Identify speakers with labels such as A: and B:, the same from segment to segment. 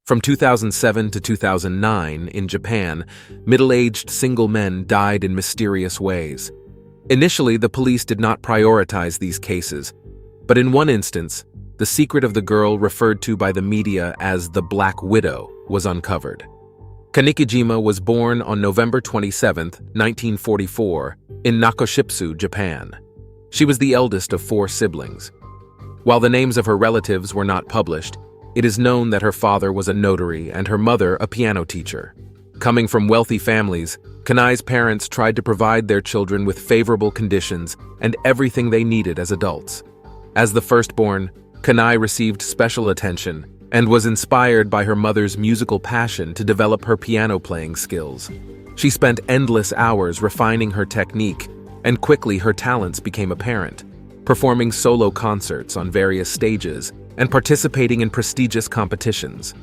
A: From 2007 to 2009, in Japan, middle-aged single men died in mysterious ways. Initially, the police did not prioritize these cases, but in one instance, the secret of the girl referred to by the media as the Black Widow was uncovered. Kanae Kijima was born on November 27, 1944, in Nakoshitsu, Japan. She was the eldest of 4 siblings. While the names of her relatives were not published, it is known that her father was a notary and her mother a piano teacher. Coming from wealthy families, Kanae's parents tried to provide their children with favorable conditions and everything they needed as adults. As the firstborn, Kanae received special attention and was inspired by her mother's musical passion to develop her piano-playing skills. She spent endless hours refining her technique, and quickly her talents became apparent, performing solo concerts on various stages and participating in prestigious competitions.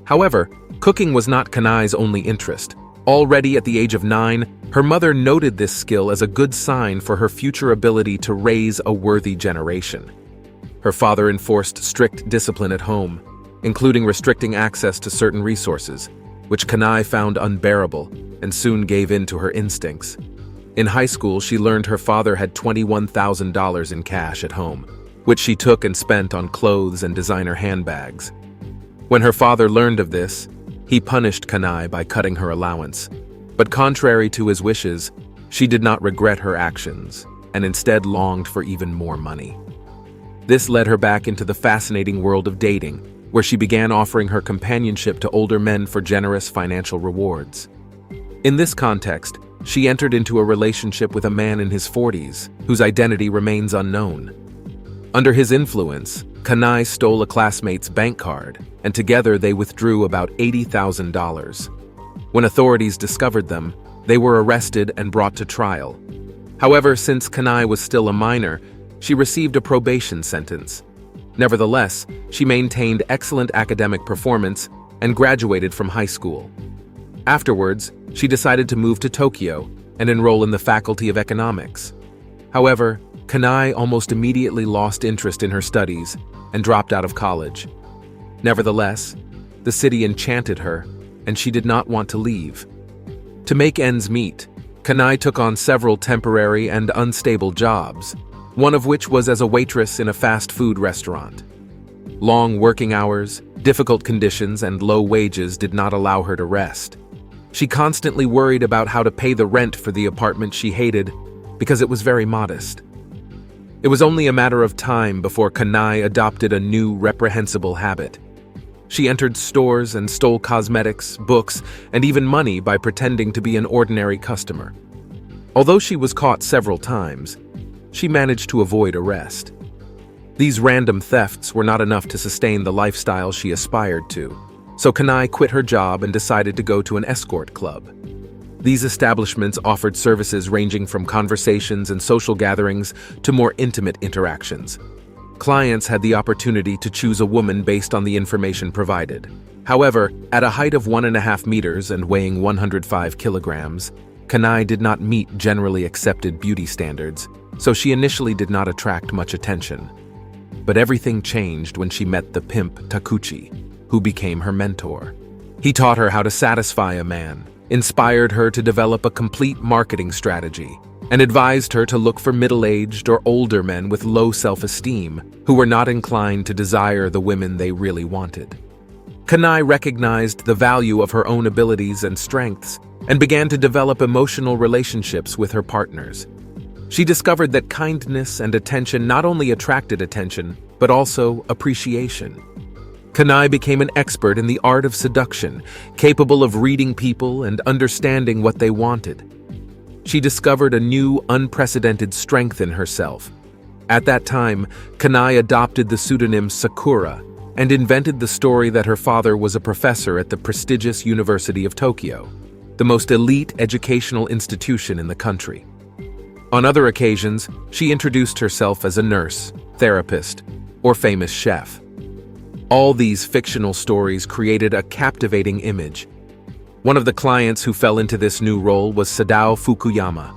A: However, cooking was not Kanae's only interest. Already at the age of 9, her mother noted this skill as a good sign for her future ability to raise a worthy generation. Her father enforced strict discipline at home, including restricting access to certain resources, which Kanae found unbearable and soon gave in to her instincts. In high school, she learned her father had $21,000 in cash at home, which she took and spent on clothes and designer handbags. When her father learned of this, he punished Kanae by cutting her allowance. But contrary to his wishes, she did not regret her actions and instead longed for even more money. This led her back into the fascinating world of dating, where she began offering her companionship to older men for generous financial rewards. In this context, she entered into a relationship with a man in his 40s, whose identity remains unknown. Under his influence, Kanae stole a classmate's bank card, and together they withdrew about $80,000. When authorities discovered them, they were arrested and brought to trial. However, since Kanae was still a minor, she received a probation sentence. Nevertheless, she maintained excellent academic performance and graduated from high school. Afterwards, she decided to move to Tokyo and enroll in the Faculty of Economics. However, Kanae almost immediately lost interest in her studies and dropped out of college. Nevertheless, the city enchanted her, and she did not want to leave. To make ends meet, Kanae took on several temporary and unstable jobs, one of which was as a waitress in a fast food restaurant. Long working hours, difficult conditions, and low wages did not allow her to rest. She constantly worried about how to pay the rent for the apartment she hated because it was very modest. It was only a matter of time before Kanae adopted a new reprehensible habit. She entered stores and stole cosmetics, books, and even money by pretending to be an ordinary customer. Although she was caught several times, she managed to avoid arrest. These random thefts were not enough to sustain the lifestyle she aspired to, so Kanae quit her job and decided to go to an escort club. These establishments offered services ranging from conversations and social gatherings to more intimate interactions. Clients had the opportunity to choose a woman based on the information provided. However, at a height of 1.5 meters and weighing 105 kilograms, Kanae did not meet generally accepted beauty standards, so she initially did not attract much attention. But everything changed when she met the pimp Takuchi, who became her mentor. He taught her how to satisfy a man, inspired her to develop a complete marketing strategy, and advised her to look for middle-aged or older men with low self-esteem who were not inclined to desire the women they really wanted. Kanae recognized the value of her own abilities and strengths and began to develop emotional relationships with her partners. She discovered that kindness and attention not only attracted attention, but also appreciation. Kanae became an expert in the art of seduction, capable of reading people and understanding what they wanted. She discovered a new, unprecedented strength in herself. At that time, Kanae adopted the pseudonym Sakura and invented the story that her father was a professor at the prestigious University of Tokyo, the most elite educational institution in the country. On other occasions, she introduced herself as a nurse, therapist, or famous chef. All these fictional stories created a captivating image. One of the clients who fell into this new role was Sadao Fukuyama.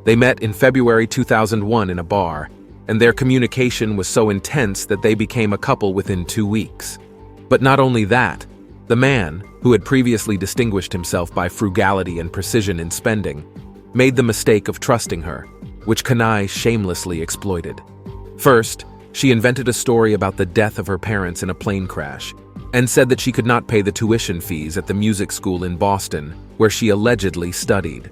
A: They met in February 2001 in a bar, and their communication was so intense that they became a couple within 2 weeks. But not only that, The man, who had previously distinguished himself by frugality and precision in spending, made the mistake of trusting her, which Kanae shamelessly exploited. First, she invented a story about the death of her parents in a plane crash, and said that she could not pay the tuition fees at the music school in Boston, where she allegedly studied.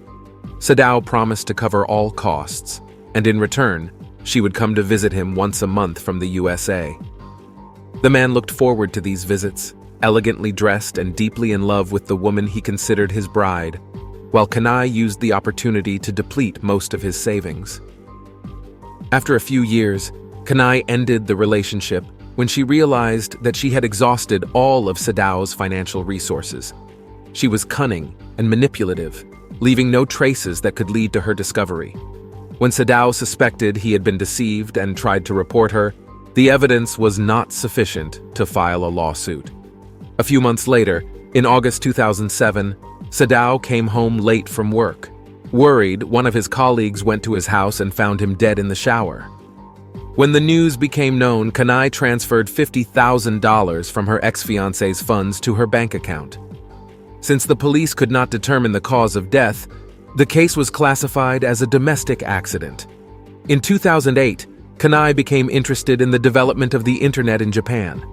A: Sadao promised to cover all costs, and in return, she would come to visit him once a month from the USA. The man looked forward to these visits, elegantly dressed and deeply in love with the woman he considered his bride, while Kanae used the opportunity to deplete most of his savings. After a few years, Kanae ended the relationship when she realized that she had exhausted all of Sadao's financial resources. She was cunning and manipulative, leaving no traces that could lead to her discovery. When Sadao suspected he had been deceived and tried to report her, the evidence was not sufficient to file a lawsuit. A few months later, in August 2007, Sadao came home late from work. Worried, one of his colleagues went to his house and found him dead in the shower. When the news became known, Kanae transferred $50,000 from her ex-fiancé's funds to her bank account. Since the police could not determine the cause of death, the case was classified as a domestic accident. In 2008, Kanae became interested in the development of the internet in Japan.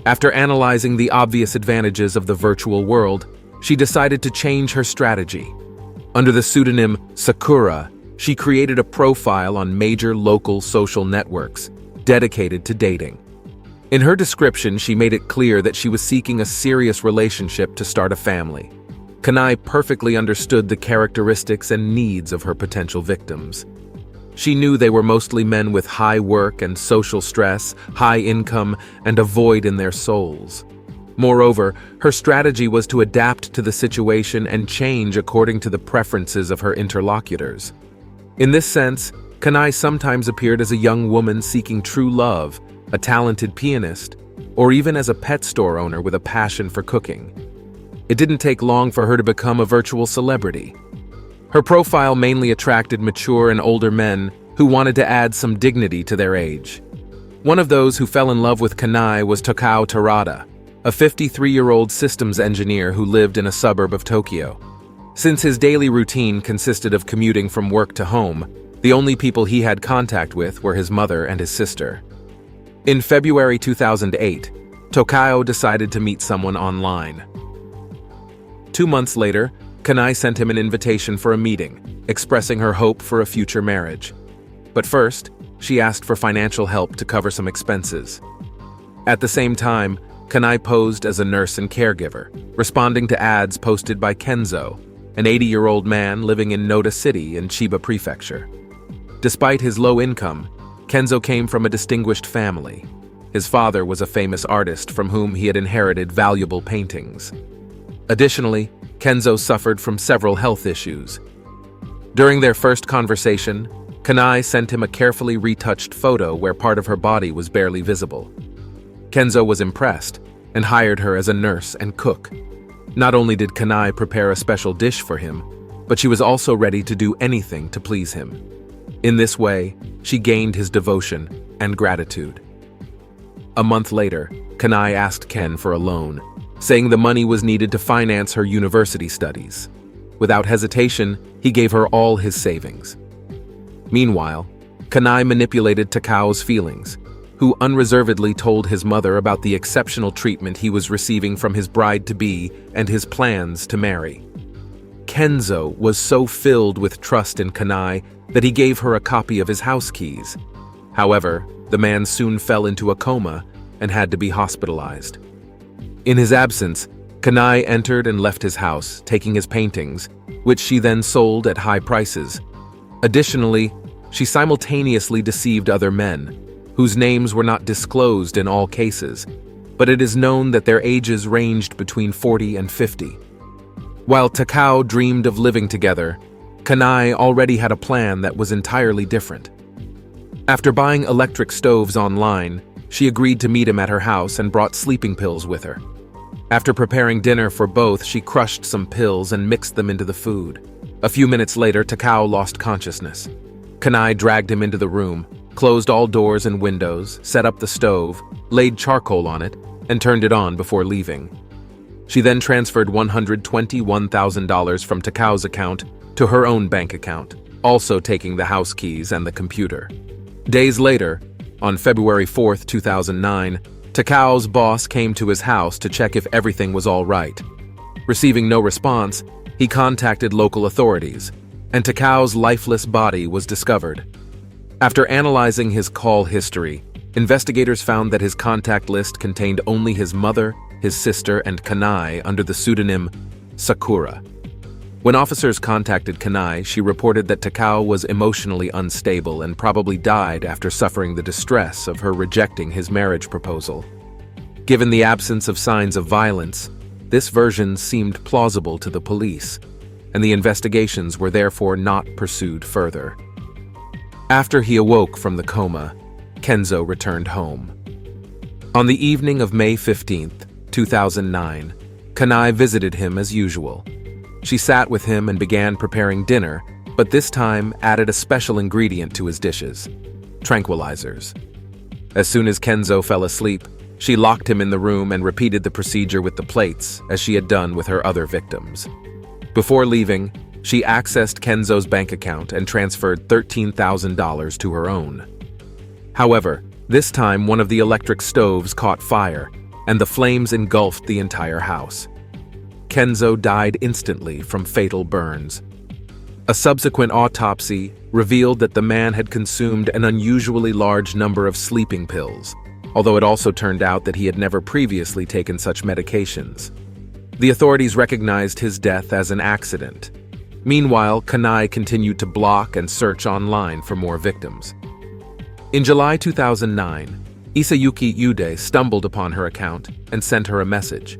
A: After analyzing the obvious advantages of the virtual world, she decided to change her strategy. Under the pseudonym Sakura, she created a profile on major local social networks dedicated to dating. In her description, she made it clear that she was seeking a serious relationship to start a family. Kanae perfectly understood the characteristics and needs of her potential victims. She knew they were mostly men with high work and social stress, high income, and a void in their souls. Moreover, her strategy was to adapt to the situation and change according to the preferences of her interlocutors. In this sense, Kanae sometimes appeared as a young woman seeking true love, a talented pianist, or even as a pet store owner with a passion for cooking. It didn't take long for her to become a virtual celebrity. Her profile mainly attracted mature and older men who wanted to add some dignity to their age. One of those who fell in love with Kanae was Tada, a 53-year-old systems engineer who lived in a suburb of Tokyo. Since his daily routine consisted of commuting from work to home, the only people he had contact with were his mother and his sister. In February 2008, Tokyo decided to meet someone online. 2 months later, Kanae sent him an invitation for a meeting, expressing her hope for a future marriage. But first, she asked for financial help to cover some expenses. At the same time, Kanae posed as a nurse and caregiver, responding to ads posted by Kenzo, an 80-year-old man living in Noda City in Chiba Prefecture. Despite his low income, Kenzo came from a distinguished family. His father was a famous artist from whom he had inherited valuable paintings. Additionally, Kenzo suffered from several health issues. During their first conversation, Kanae sent him a carefully retouched photo where part of her body was barely visible. Kenzo was impressed and hired her as a nurse and cook. Not only did Kanae prepare a special dish for him, but she was also ready to do anything to please him. In this way, she gained his devotion and gratitude. A month later, Kanae asked Ken for a loan, saying the money was needed to finance her university studies. Without hesitation, he gave her all his savings. Meanwhile, Kanae manipulated Takao's feelings, who unreservedly told his mother about the exceptional treatment he was receiving from his bride-to-be and his plans to marry. Kenzo was so filled with trust in Kanae that he gave her a copy of his house keys. However, the man soon fell into a coma and had to be hospitalized. In his absence, Kanae entered and left his house, taking his paintings, which she then sold at high prices. Additionally, she simultaneously deceived other men, whose names were not disclosed in all cases, but it is known that their ages ranged between 40 and 50. While Takao dreamed of living together, Kanae already had a plan that was entirely different. After buying electric stoves online, she agreed to meet him at her house and brought sleeping pills with her. After preparing dinner for both, she crushed some pills and mixed them into the food. A few minutes later, Takao lost consciousness. Kanae dragged him into the room, closed all doors and windows, set up the stove, laid charcoal on it, and turned it on before leaving. She then transferred $121,000 from Takao's account to her own bank account, also taking the house keys and the computer. Days later, on February 4, 2009, Takao's boss came to his house to check if everything was all right. Receiving no response, he contacted local authorities, and Takao's lifeless body was discovered. After analyzing his call history, investigators found that his contact list contained only his mother, his sister, and Kanae under the pseudonym Sakura. When officers contacted Kanae, she reported that Takao was emotionally unstable and probably died after suffering the distress of her rejecting his marriage proposal. Given the absence of signs of violence, this version seemed plausible to the police, and the investigations were therefore not pursued further. After he awoke from the coma, Kenzo returned home. On the evening of May 15, 2009, Kanae visited him as usual. She sat with him and began preparing dinner, but this time added a special ingredient to his dishes: tranquilizers. As soon as Kenzo fell asleep, she locked him in the room and repeated the procedure with the plates, as she had done with her other victims. Before leaving, she accessed Kenzo's bank account and transferred $13,000 to her own. However, this time one of the electric stoves caught fire, and the flames engulfed the entire house. Kenzo died instantly from fatal burns. A subsequent autopsy revealed that the man had consumed an unusually large number of sleeping pills, although it also turned out that he had never previously taken such medications. The authorities recognized his death as an accident. Meanwhile, Kanae continued to block and search online for more victims. In July 2009, Isayuki Yude stumbled upon her account and sent her a message.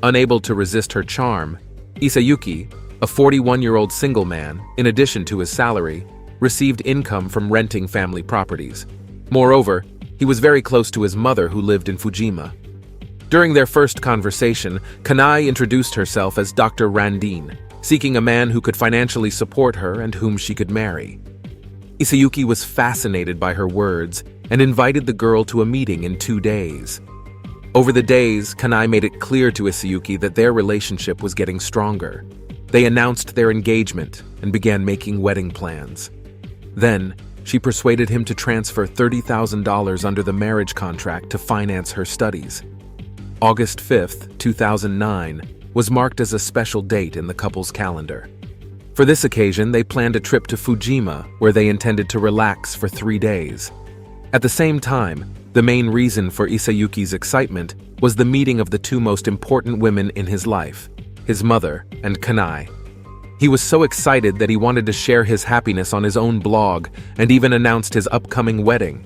A: Unable to resist her charm, Isayuki, a 41-year-old single man, in addition to his salary, received income from renting family properties. Moreover, he was very close to his mother who lived in Kijima. During their first conversation, Kanae introduced herself as Dr. Randine, seeking a man who could financially support her and whom she could marry. Isayuki was fascinated by her words and invited the girl to a meeting in 2 days. Over the days, Kanae made it clear to Isayuki that their relationship was getting stronger. They announced their engagement and began making wedding plans. Then, she persuaded him to transfer $30,000 under the marriage contract to finance her studies. August 5, 2009, was marked as a special date in the couple's calendar. For this occasion, they planned a trip to Kijima, where they intended to relax for 3 days. At the same time, the main reason for Isayuki's excitement was the meeting of the two most important women in his life, his mother and Kanae. He was so excited that he wanted to share his happiness on his own blog and even announced his upcoming wedding.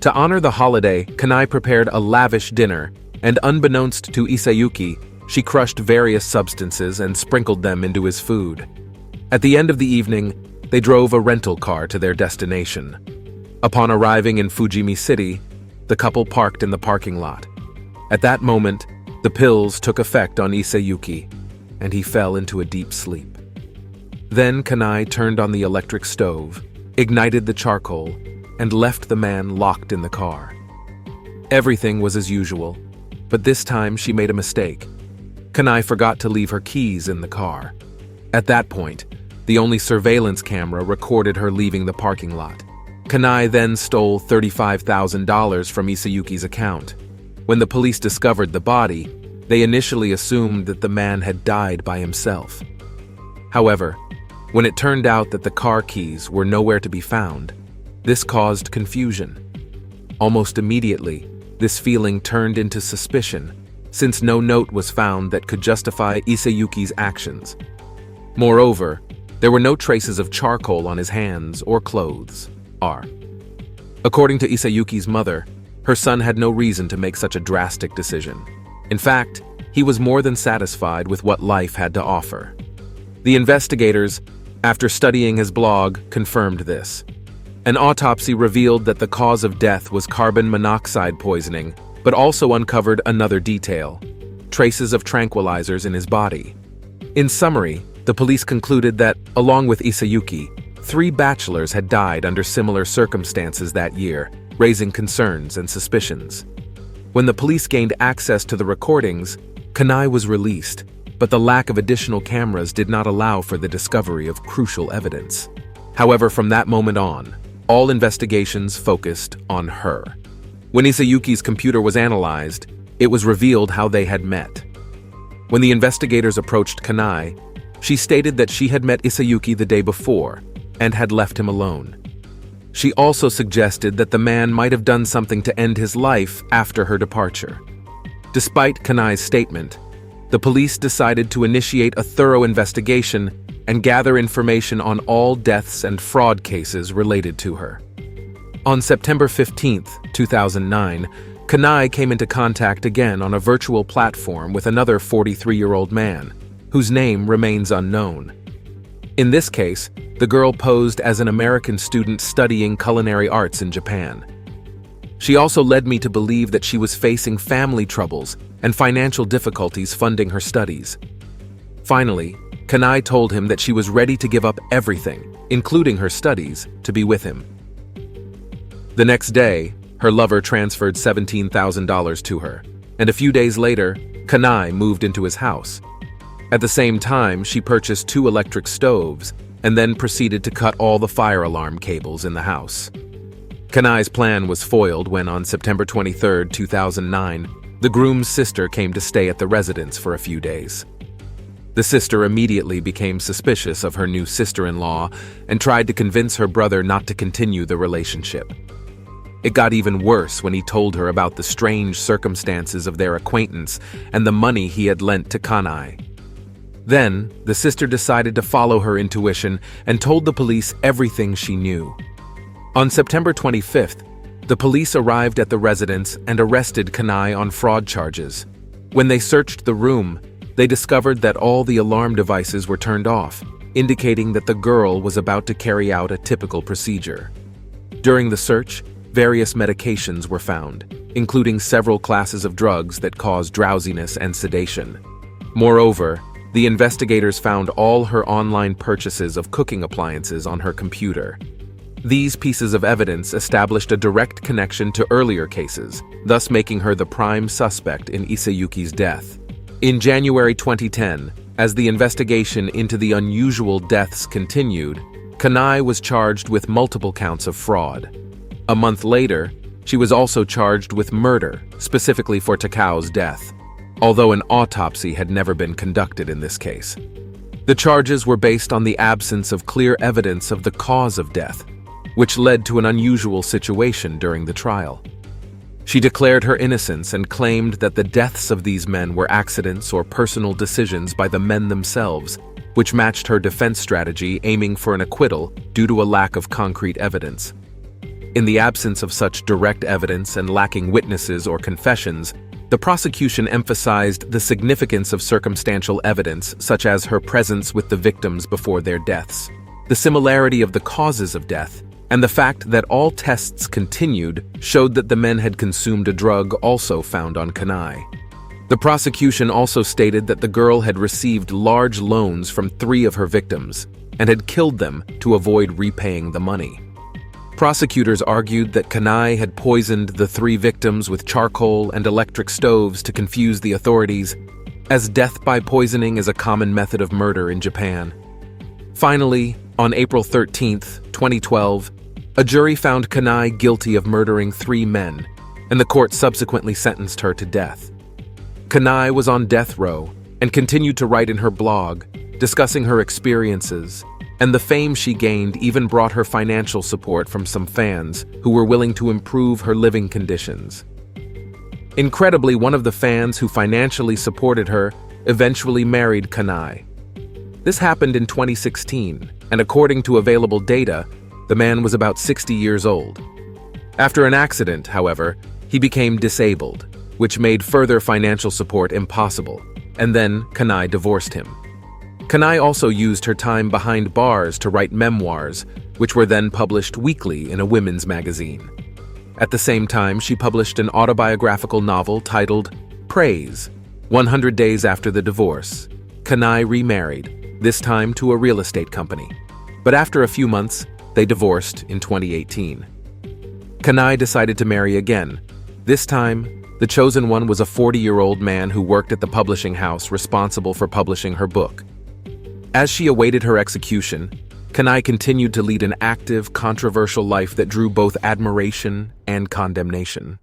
A: To honor the holiday, Kanae prepared a lavish dinner, and unbeknownst to Isayuki, she crushed various substances and sprinkled them into his food. At the end of the evening, they drove a rental car to their destination. Upon arriving in Fujimi City, the couple parked in the parking lot. At that moment, the pills took effect on Isayuki, and he fell into a deep sleep. Then Kanae turned on the electric stove, ignited the charcoal, and left the man locked in the car. Everything was as usual, but this time she made a mistake. Kanae forgot to leave her keys in the car. At that point, the only surveillance camera recorded her leaving the parking lot. Kanae then stole $35,000 from Isayuki's account. When the police discovered the body, they initially assumed that the man had died by himself. However, when it turned out that the car keys were nowhere to be found, this caused confusion. Almost immediately, this feeling turned into suspicion, since no note was found that could justify Isayuki's actions. Moreover, there were no traces of charcoal on his hands or clothes. According to Isayuki's mother, her son had no reason to make such a drastic decision. In fact, he was more than satisfied with what life had to offer. The investigators, after studying his blog, confirmed this. An autopsy revealed that the cause of death was carbon monoxide poisoning, but also uncovered another detail: traces of tranquilizers in his body. In summary, the police concluded that, along with Isayuki, 3 bachelors had died under similar circumstances that year, raising concerns and suspicions. When the police gained access to the recordings, Kanae was released, but the lack of additional cameras did not allow for the discovery of crucial evidence. However, from that moment on, all investigations focused on her. When Isayuki's computer was analyzed, it was revealed how they had met. When the investigators approached Kanae, she stated that she had met Isayuki the day before and had left him alone. She also suggested that the man might have done something to end his life after her departure. Despite Kanae's statement, the police decided to initiate a thorough investigation and gather information on all deaths and fraud cases related to her. On September 15, 2009, Kanae came into contact again on a virtual platform with another 43-year-old man, whose name remains unknown. In this case, the girl posed as an American student studying culinary arts in Japan. She also led me to believe that she was facing family troubles and financial difficulties funding her studies. Finally, Kanae told him that she was ready to give up everything, including her studies, to be with him. The next day, her lover transferred $17,000 to her, and a few days later, Kanae moved into his house. At the same time, she purchased 2 electric stoves and then proceeded to cut all the fire alarm cables in the house. Kanae's plan was foiled when, on September 23, 2009, the groom's sister came to stay at the residence for a few days. The sister immediately became suspicious of her new sister-in-law and tried to convince her brother not to continue the relationship. It got even worse when he told her about the strange circumstances of their acquaintance and the money he had lent to Kanae. Then, the sister decided to follow her intuition and told the police everything she knew. On September 25th, the police arrived at the residence and arrested Kanae on fraud charges. When they searched the room, they discovered that all the alarm devices were turned off, indicating that the girl was about to carry out a typical procedure. During the search, various medications were found, including several classes of drugs that cause drowsiness and sedation. Moreover, the investigators found all her online purchases of cooking appliances on her computer. These pieces of evidence established a direct connection to earlier cases, thus making her the prime suspect in Isayuki's death. In January 2010, as the investigation into the unusual deaths continued, Kanae was charged with multiple counts of fraud. A month later, she was also charged with murder, specifically for Takao's death, although an autopsy had never been conducted in this case. The charges were based on the absence of clear evidence of the cause of death, which led to an unusual situation during the trial. She declared her innocence and claimed that the deaths of these men were accidents or personal decisions by the men themselves, which matched her defense strategy aiming for an acquittal due to a lack of concrete evidence. In the absence of such direct evidence and lacking witnesses or confessions, the prosecution emphasized the significance of circumstantial evidence, such as her presence with the victims before their deaths, the similarity of the causes of death, and the fact that all tests continued showed that the men had consumed a drug also found on Kanae. The prosecution also stated that the girl had received large loans from 3 of her victims and had killed them to avoid repaying the money. Prosecutors argued that Kanae had poisoned the 3 victims with charcoal and electric stoves to confuse the authorities, as death by poisoning is a common method of murder in Japan. Finally, on April 13, 2012, a jury found Kanae guilty of murdering 3 men, and the court subsequently sentenced her to death. Kanae was on death row and continued to write in her blog, discussing her experiences, and the fame she gained even brought her financial support from some fans who were willing to improve her living conditions. Incredibly, one of the fans who financially supported her eventually married Kanae. This happened in 2016, and according to available data, the man was about 60 years old. After an accident, however, he became disabled, which made further financial support impossible, and then Kanae divorced him. Kanae also used her time behind bars to write memoirs, which were then published weekly in a women's magazine. At the same time, she published an autobiographical novel titled Praise. 100 days after the divorce, Kanae remarried, this time to a real estate company. But after a few months, they divorced in 2018. Kanae decided to marry again, this time The chosen one was a 40-year-old man who worked at the publishing house responsible for publishing her book. As she awaited her execution, Kanae continued to lead an active, controversial life that drew both admiration and condemnation.